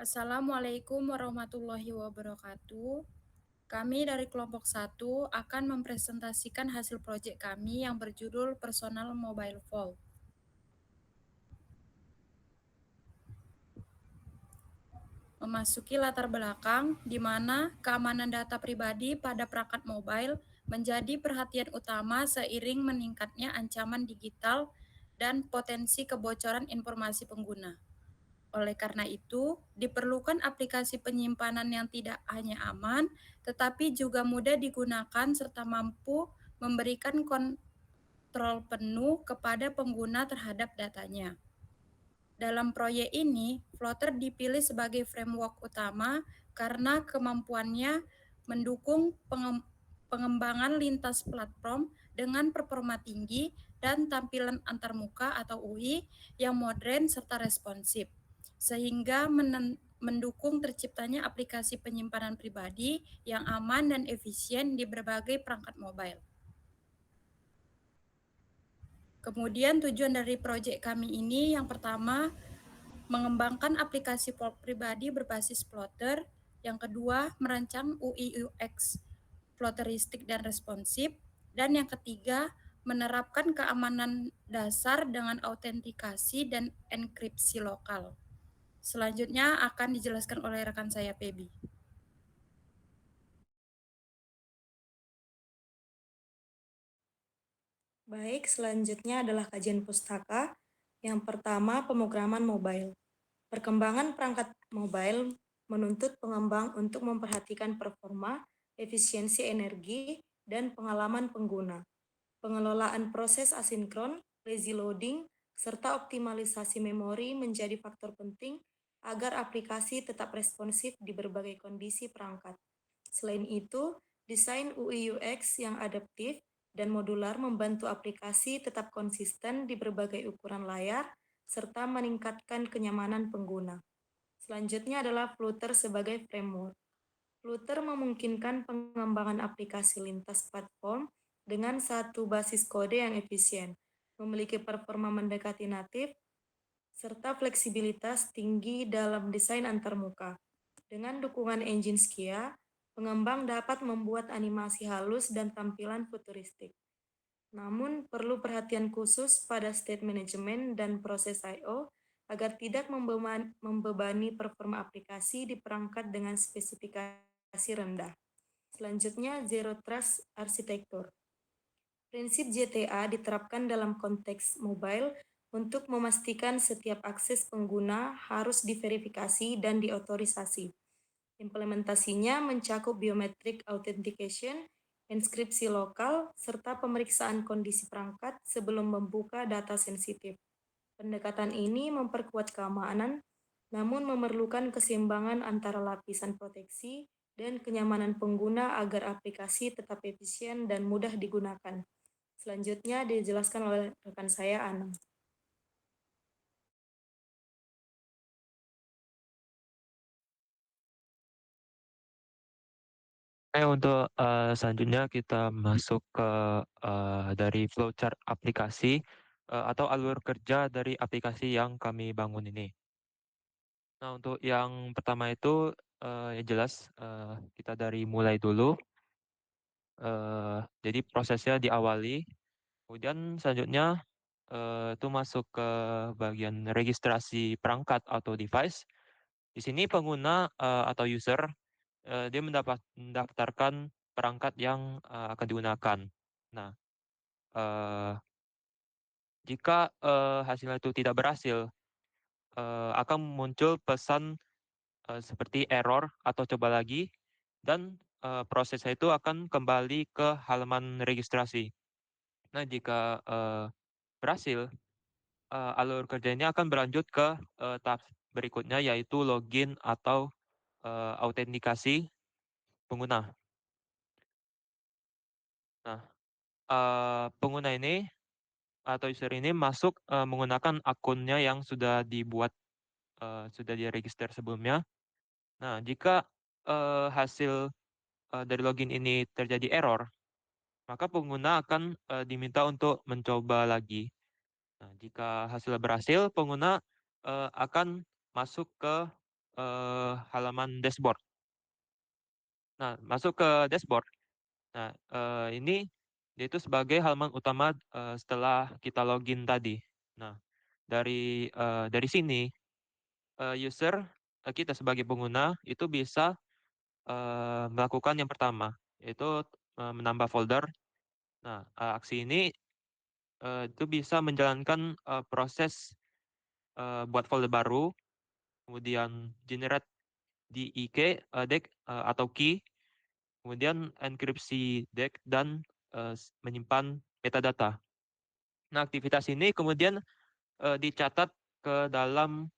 Assalamualaikum warahmatullahi wabarakatuh. Kami dari kelompok 1 akan mempresentasikan hasil proyek kami yang berjudul Personal Mobile Vault. Memasuki latar belakang di mana keamanan data pribadi pada perangkat mobile menjadi perhatian utama seiring meningkatnya ancaman digital dan potensi kebocoran informasi pengguna. Oleh karena itu, diperlukan aplikasi penyimpanan yang tidak hanya aman, tetapi juga mudah digunakan serta mampu memberikan kontrol penuh kepada pengguna terhadap datanya. Dalam proyek ini, Flutter dipilih sebagai framework utama karena kemampuannya mendukung pengembangan lintas platform dengan performa tinggi dan tampilan antarmuka atau UI yang modern serta responsif, sehingga mendukung terciptanya aplikasi penyimpanan pribadi yang aman dan efisien di berbagai perangkat mobile. Kemudian tujuan dari proyek kami ini yang pertama, mengembangkan aplikasi vault pribadi berbasis Flutter. Yang kedua, merancang UI UX Flutteristik dan responsif. Dan yang ketiga, menerapkan keamanan dasar dengan autentikasi dan enkripsi lokal. Selanjutnya akan dijelaskan oleh rekan saya, Pebi. Baik, selanjutnya adalah kajian pustaka. Yang pertama, pemrograman mobile. Perkembangan perangkat mobile menuntut pengembang untuk memperhatikan performa, efisiensi energi, dan pengalaman pengguna. Pengelolaan proses asinkron, lazy loading, serta optimalisasi memori menjadi faktor penting agar aplikasi tetap responsif di berbagai kondisi perangkat. Selain itu, desain UI UX yang adaptif dan modular membantu aplikasi tetap konsisten di berbagai ukuran layar serta meningkatkan kenyamanan pengguna. Selanjutnya adalah Flutter sebagai framework. Flutter memungkinkan pengembangan aplikasi lintas platform dengan satu basis kode yang efisien, memiliki performa mendekati natif, serta fleksibilitas tinggi dalam desain antarmuka. Dengan dukungan engine Skia, pengembang dapat membuat animasi halus dan tampilan futuristik. Namun, perlu perhatian khusus pada state management dan proses I/O agar tidak membebani performa aplikasi di perangkat dengan spesifikasi rendah. Selanjutnya, Zero Trust Architecture. Prinsip ZTA diterapkan dalam konteks mobile untuk memastikan setiap akses pengguna harus diverifikasi dan diotorisasi. Implementasinya mencakup biometric authentication, inskripsi lokal, serta pemeriksaan kondisi perangkat sebelum membuka data sensitif. Pendekatan ini memperkuat keamanan, namun memerlukan keseimbangan antara lapisan proteksi dan kenyamanan pengguna agar aplikasi tetap efisien dan mudah digunakan. Selanjutnya dijelaskan oleh rekan saya, Anang. Untuk selanjutnya kita masuk ke dari flowchart aplikasi atau alur kerja dari aplikasi yang kami bangun ini. Nah, untuk yang pertama itu ya jelas kita dari mulai dulu. Jadi prosesnya diawali, kemudian selanjutnya itu masuk ke bagian registrasi perangkat atau device. Di sini pengguna atau user dia mendaftarkan perangkat yang akan digunakan. Nah, eh, jika hasilnya itu tidak berhasil, akan muncul pesan seperti error atau coba lagi, dan prosesnya itu akan kembali ke halaman registrasi. Nah, jika berhasil, alur kerja ini akan berlanjut ke tahap berikutnya, yaitu login atau autentikasi pengguna. Nah, pengguna ini atau user ini masuk menggunakan akunnya yang sudah dibuat, sudah diregister sebelumnya. Nah, jika hasil dari login ini terjadi error, maka pengguna akan diminta untuk mencoba lagi. Nah, jika hasil berhasil, pengguna akan masuk ke halaman dashboard. Nah, masuk ke dashboard. Nah, ini dia itu sebagai halaman utama setelah kita login tadi. Nah, dari sini user kita sebagai pengguna itu bisa melakukan yang pertama, yaitu menambah folder. Nah, aksi ini itu bisa menjalankan proses buat folder baru, kemudian generate DEK, deck atau key, kemudian enkripsi deck dan menyimpan metadata. Nah, aktivitas ini kemudian dicatat ke dalam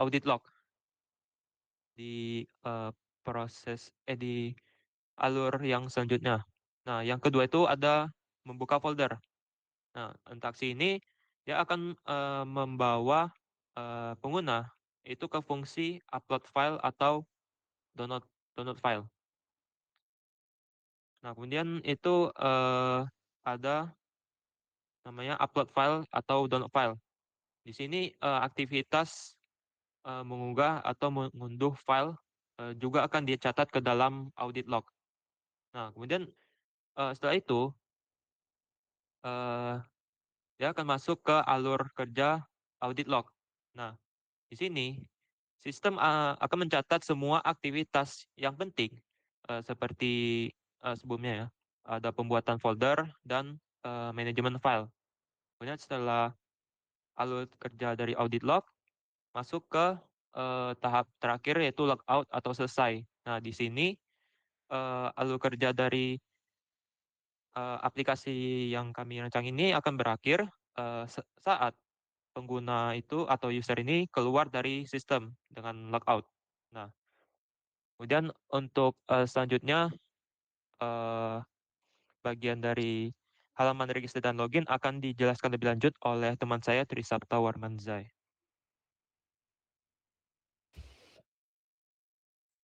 audit log di di alur yang selanjutnya. Nah, yang kedua itu ada membuka folder. Nah, aksi ini dia akan membawa pengguna itu ke fungsi upload file atau download file. Nah, kemudian itu ada namanya upload file atau download file. Di sini aktivitas mengunggah atau mengunduh file juga akan dicatat ke dalam audit log. Nah, kemudian setelah itu eh, dia akan masuk ke alur kerja audit log. Nah, di sini sistem akan mencatat semua aktivitas yang penting seperti sebelumnya ya. Ada pembuatan folder dan manajemen file. Kemudian setelah alur kerja dari audit log masuk ke tahap terakhir yaitu logout atau selesai. Nah, di sini alur kerja dari aplikasi yang kami rancang ini akan berakhir saat pengguna itu atau user ini keluar dari sistem dengan logout. Nah, kemudian untuk selanjutnya bagian dari halaman register dan login akan dijelaskan lebih lanjut oleh teman saya Trisapta Warmanzai.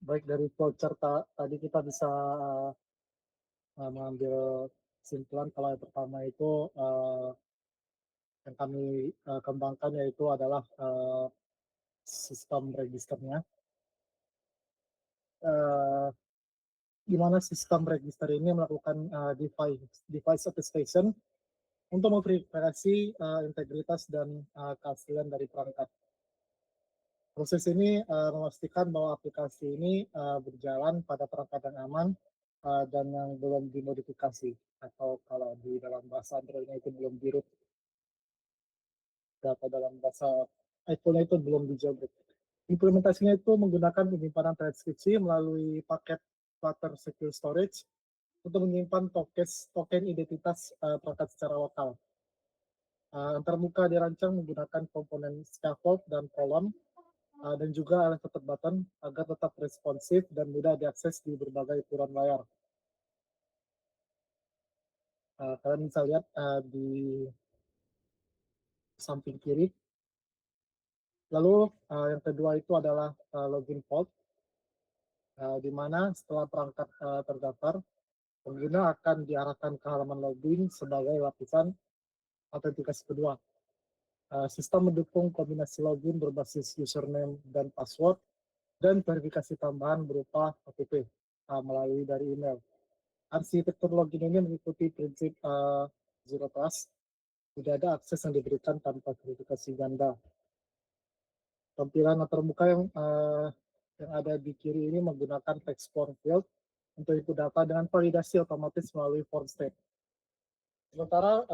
Baik, dari flowchart tadi kita bisa mengambil kesimpulan kalau yang pertama itu yang kami kembangkan yaitu adalah sistem registernya. Di mana sistem register ini melakukan device attestation untuk memverifikasi integritas dan keaslian dari perangkat. Proses ini memastikan bahwa aplikasi ini berjalan pada perangkat yang aman dan yang belum dimodifikasi, atau kalau di dalam bahasa Android-nya itu belum di-root, atau dalam bahasa iPhone itu belum di-jailbreak. Implementasinya itu menggunakan penyimpanan transkripsi melalui paket Flutter Secure Storage untuk menyimpan token identitas perangkat secara lokal. Antarmuka dirancang menggunakan komponen scaffold dan column dan juga elevated button agar tetap responsif dan mudah diakses di berbagai ukuran layar. Kalian bisa lihat di samping kiri. Lalu yang kedua itu adalah login vault, di mana setelah perangkat terdaftar, pengguna akan diarahkan ke halaman login sebagai lapisan autentikasi kedua. Sistem mendukung kombinasi login berbasis username dan password dan verifikasi tambahan berupa OTP melalui dari email. Arsitektur login ini mengikuti prinsip Zero Trust. Tidak ada akses yang diberikan tanpa verifikasi ganda. Tampilan terbuka yang ada di kiri ini menggunakan text form field untuk input data dengan validasi otomatis melalui form state. Sementara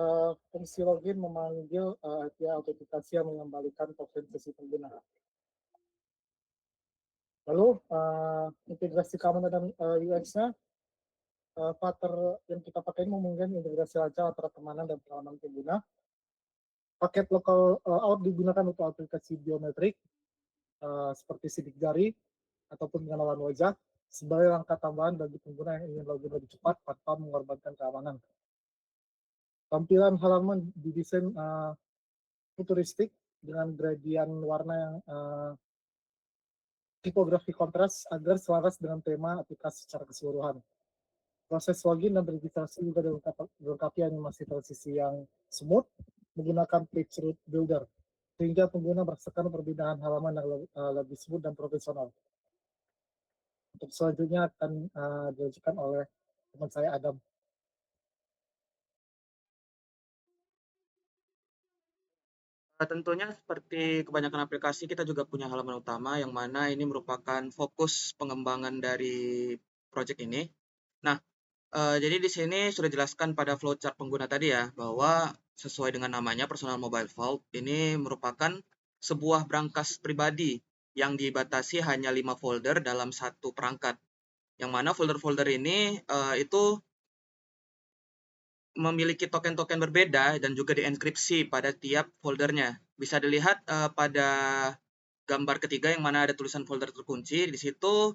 fungsi login memanggil API autentikasi yang mengembalikan token sesi pengguna. Lalu integrasi keamanan dan UX-nya, Flutter yang kita pakai ini memungkinkan integrasi lancar antara keamanan dan pengalaman pengguna. Paket local out digunakan untuk aplikasi biometrik seperti sidik jari ataupun pengenalan wajah sebagai langkah tambahan bagi pengguna yang ingin login lebih cepat tanpa mengorbankan keamanan. Tampilan halaman didesain futuristik dengan gradient warna yang tipografi kontras agar selaras dengan tema aplikasi secara keseluruhan. Proses login dan registrasi juga dilengkapi animasi transisi yang smooth menggunakan page root builder sehingga pengguna merasakan perbedaan halaman yang lebih smooth dan profesional. Untuk selanjutnya akan dilanjutkan oleh teman saya Adam. Tentunya seperti kebanyakan aplikasi, kita juga punya halaman utama yang mana ini merupakan fokus pengembangan dari project ini. Nah, jadi di sini sudah dijelaskan pada flowchart pengguna tadi ya, bahwa sesuai dengan namanya Personal Mobile Vault, ini merupakan sebuah brankas pribadi yang dibatasi hanya 5 folder dalam satu perangkat. Yang mana folder-folder ini itu memiliki token-token berbeda dan juga dienkripsi pada tiap foldernya. Bisa dilihat pada gambar ketiga yang mana ada tulisan folder terkunci. Di situ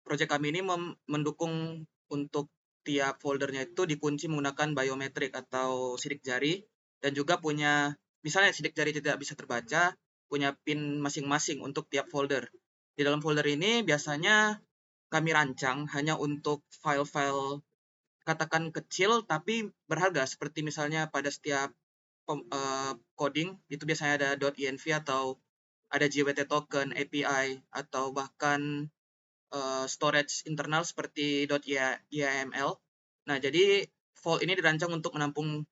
proyek kami ini mendukung untuk tiap foldernya itu dikunci menggunakan biometrik atau sidik jari, dan juga punya, misalnya sidik jari tidak bisa terbaca, punya PIN masing-masing untuk tiap folder. Di dalam folder ini biasanya kami rancang hanya untuk file-file katakan kecil tapi berharga, seperti misalnya pada setiap coding itu biasanya ada .env atau ada JWT token, API, atau bahkan storage internal seperti .yml. Nah, jadi vault ini dirancang untuk menampung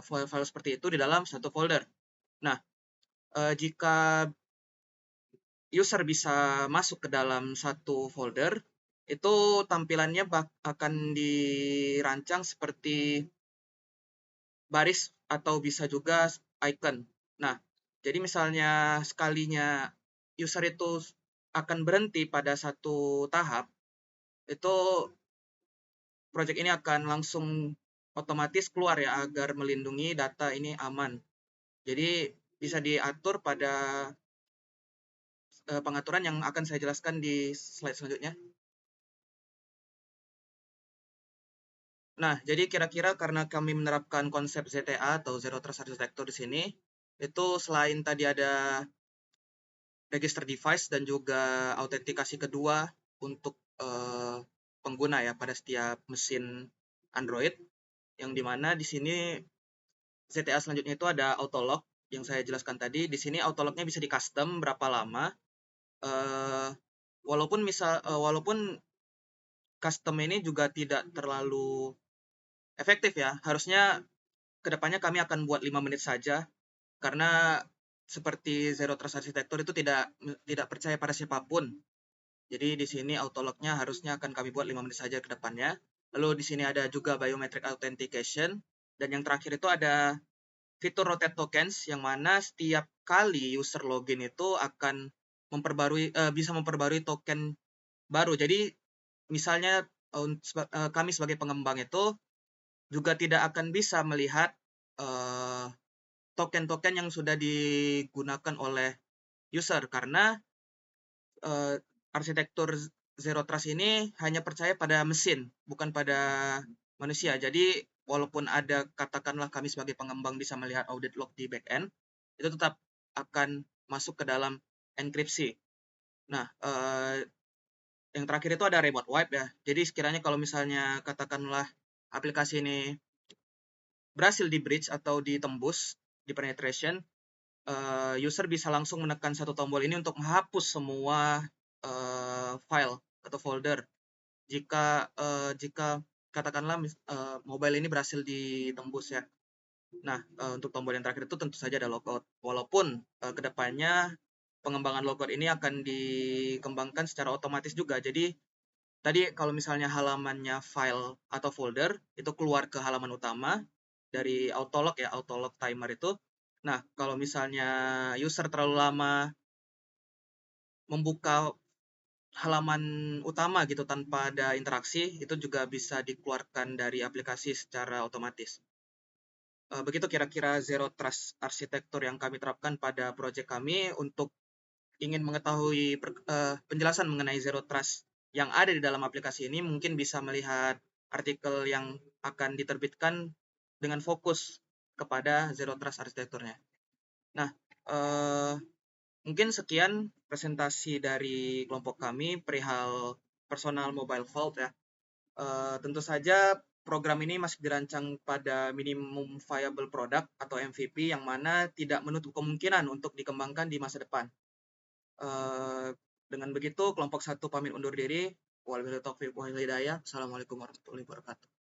file-file seperti itu di dalam satu folder. Nah, jika user bisa masuk ke dalam satu folder, itu tampilannya akan dirancang seperti baris atau bisa juga icon. Nah, jadi misalnya sekalinya user itu akan berhenti pada satu tahap, itu project ini akan langsung otomatis keluar ya, agar melindungi data ini aman. Jadi bisa diatur pada pengaturan yang akan saya jelaskan di slide selanjutnya. Nah, jadi kira-kira karena kami menerapkan konsep ZTA atau Zero Trust Architecture di sini, itu selain tadi ada register device dan juga autentikasi kedua untuk pengguna ya pada setiap mesin Android, yang dimana di sini ZTA selanjutnya itu ada autolock yang saya jelaskan tadi. Di sini autolocknya bisa di custom berapa lama. Walaupun custom ini juga tidak terlalu efektif ya. Harusnya kedepannya kami akan buat 5 menit saja, karena seperti Zero Trust Architecture itu tidak percaya pada siapapun. Jadi di sini autolocknya harusnya akan kami buat 5 menit saja ke depannya. Lalu di sini ada juga biometric authentication, dan yang terakhir itu ada fitur rotate tokens, yang mana setiap kali user login itu akan bisa memperbarui token baru. Jadi misalnya kami sebagai pengembang itu juga tidak akan bisa melihat token-token yang sudah digunakan oleh user, karena arsitektur Zero Trust ini hanya percaya pada mesin, bukan pada manusia. Jadi walaupun ada, katakanlah kami sebagai pengembang bisa melihat audit log di backend, itu tetap akan masuk ke dalam enkripsi. Nah, yang terakhir itu ada remote wipe ya. Jadi sekiranya kalau misalnya katakanlah aplikasi ini berhasil di breach atau ditembus, di penetration, user bisa langsung menekan satu tombol ini untuk menghapus semua file atau folder. Jika katakanlah mobile ini berhasil ditembus ya. Nah, untuk tombol yang terakhir itu tentu saja ada logout. Walaupun kedepannya pengembangan logout ini akan dikembangkan secara otomatis juga. Jadi tadi kalau misalnya halamannya file atau folder itu keluar ke halaman utama dari autolock ya, autolock timer itu. Nah, kalau misalnya user terlalu lama membuka halaman utama gitu tanpa ada interaksi, itu juga bisa dikeluarkan dari aplikasi secara otomatis. Begitu kira-kira Zero Trust Architecture yang kami terapkan pada proyek kami. Untuk ingin mengetahui penjelasan mengenai Zero Trust yang ada di dalam aplikasi ini, mungkin bisa melihat artikel yang akan diterbitkan dengan fokus kepada Zero Trust Architecture-nya. Nah, mungkin sekian presentasi dari kelompok kami perihal Personal Mobile Vault ya. Tentu saja program ini masih dirancang pada minimum viable product atau MVP yang mana tidak menutup kemungkinan untuk dikembangkan di masa depan. Dengan begitu, kelompok 1 pamit undur diri. Wabillahi taufiq wal hidayah. Assalamualaikum warahmatullahi wabarakatuh.